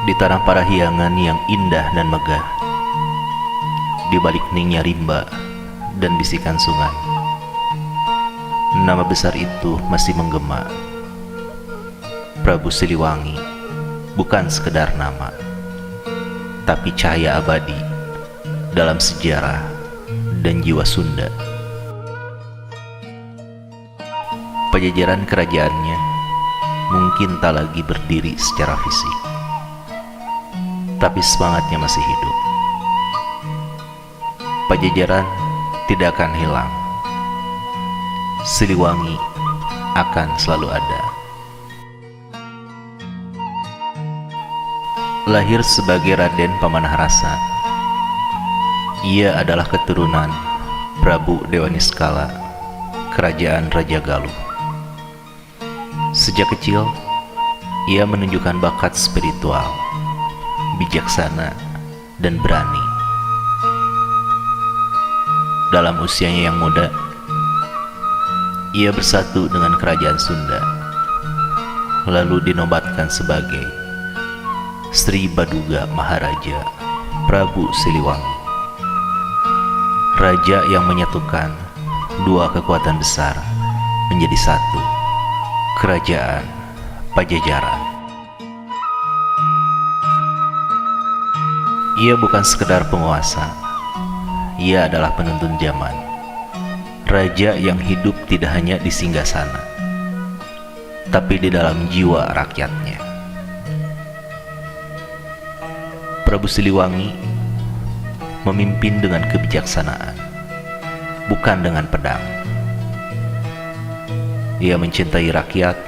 Di tanah Parahyangan yang indah dan megah, di balik heningnya rimba dan bisikan sungai, nama besar itu masih menggema. Prabu Siliwangi bukan sekedar nama, tapi cahaya abadi dalam sejarah dan jiwa Sunda. Pajajaran kerajaannya mungkin tak lagi berdiri secara fisik, tapi semangatnya masih hidup. Pajajaran tidak akan hilang. Siliwangi akan selalu ada. Lahir sebagai Raden Pamanah Rasa, ia adalah keturunan Prabu Dewa Niskala, Kerajaan Raja Galuh. Sejak kecil, ia menunjukkan bakat spiritual, bijaksana, dan berani. Dalam usianya yang muda, ia bersatu dengan kerajaan Sunda, lalu dinobatkan sebagai Sri Baduga Maharaja Prabu Siliwangi, raja yang menyatukan dua kekuatan besar menjadi satu, Kerajaan Pajajaran. Ia bukan sekedar penguasa, ia adalah penuntun zaman, raja yang hidup tidak hanya di singgasana, tapi di dalam jiwa rakyatnya. Prabu Siliwangi memimpin dengan kebijaksanaan, bukan dengan pedang. Ia mencintai rakyat,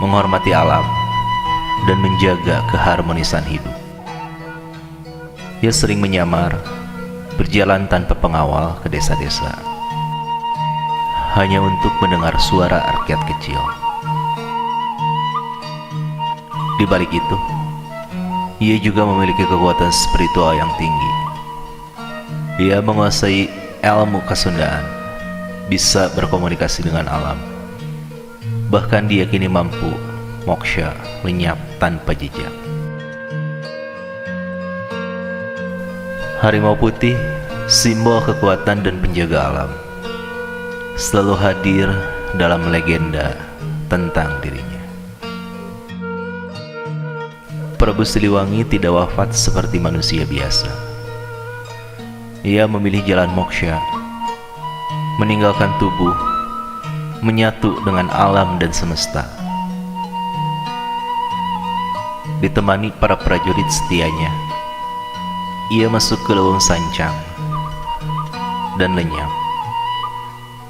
menghormati alam, dan menjaga keharmonisan hidup. Ia sering menyamar, berjalan tanpa pengawal ke desa-desa, hanya untuk mendengar suara rakyat kecil. Di balik itu, ia juga memiliki kekuatan spiritual yang tinggi. Ia menguasai ilmu kesundaan, bisa berkomunikasi dengan alam. Bahkan diyakini mampu moksha lenyap tanpa jejak. Harimau putih, simbol kekuatan dan penjaga alam, selalu hadir dalam legenda tentang dirinya. Prabu Siliwangi tidak wafat seperti manusia biasa. Ia memilih jalan moksha, meninggalkan tubuh, menyatu dengan alam dan semesta. Ditemani para prajurit setianya, ia masuk ke leweng sancang dan lenyap.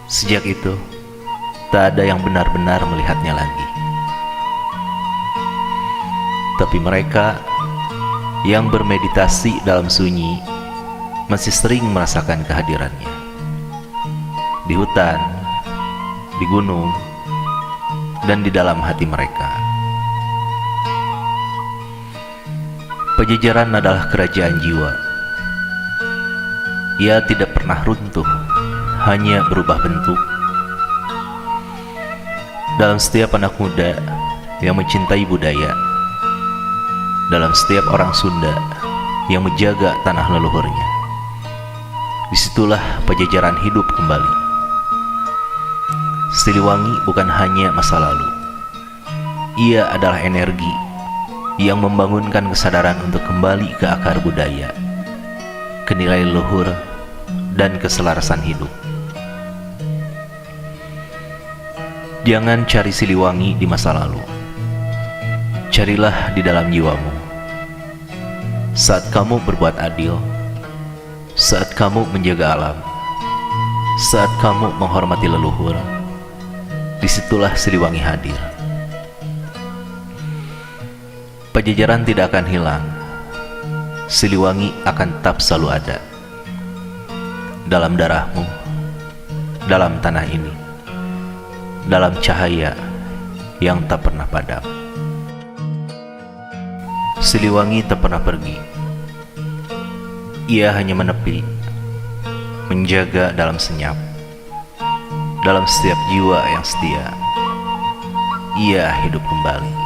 Sejak itu, tak ada yang benar-benar melihatnya lagi. Tapi mereka yang bermeditasi dalam sunyi masih sering merasakan kehadirannya. Di hutan, di gunung, dan di dalam hati mereka. Pajajaran adalah kerajaan jiwa. Ia tidak pernah runtuh, hanya berubah bentuk. Dalam setiap anak muda yang mencintai budaya, dalam setiap orang Sunda yang menjaga tanah leluhurnya, disitulah Pajajaran hidup kembali. Siliwangi bukan hanya masa lalu, ia adalah energi yang membangunkan kesadaran untuk kembali ke akar budaya, ke nilai leluhur, dan keselarasan hidup. Jangan cari Siliwangi di masa lalu, carilah di dalam jiwamu. Saat kamu berbuat adil, saat kamu menjaga alam, saat kamu menghormati leluhur, disitulah Siliwangi hadir. Pajajaran tidak akan hilang. Siliwangi akan tetap selalu ada dalam darahmu, dalam tanah ini, dalam cahaya yang tak pernah padam. Siliwangi tak pernah pergi. Ia hanya menepi, menjaga dalam senyap, dalam setiap jiwa yang setia. Ia hidup kembali.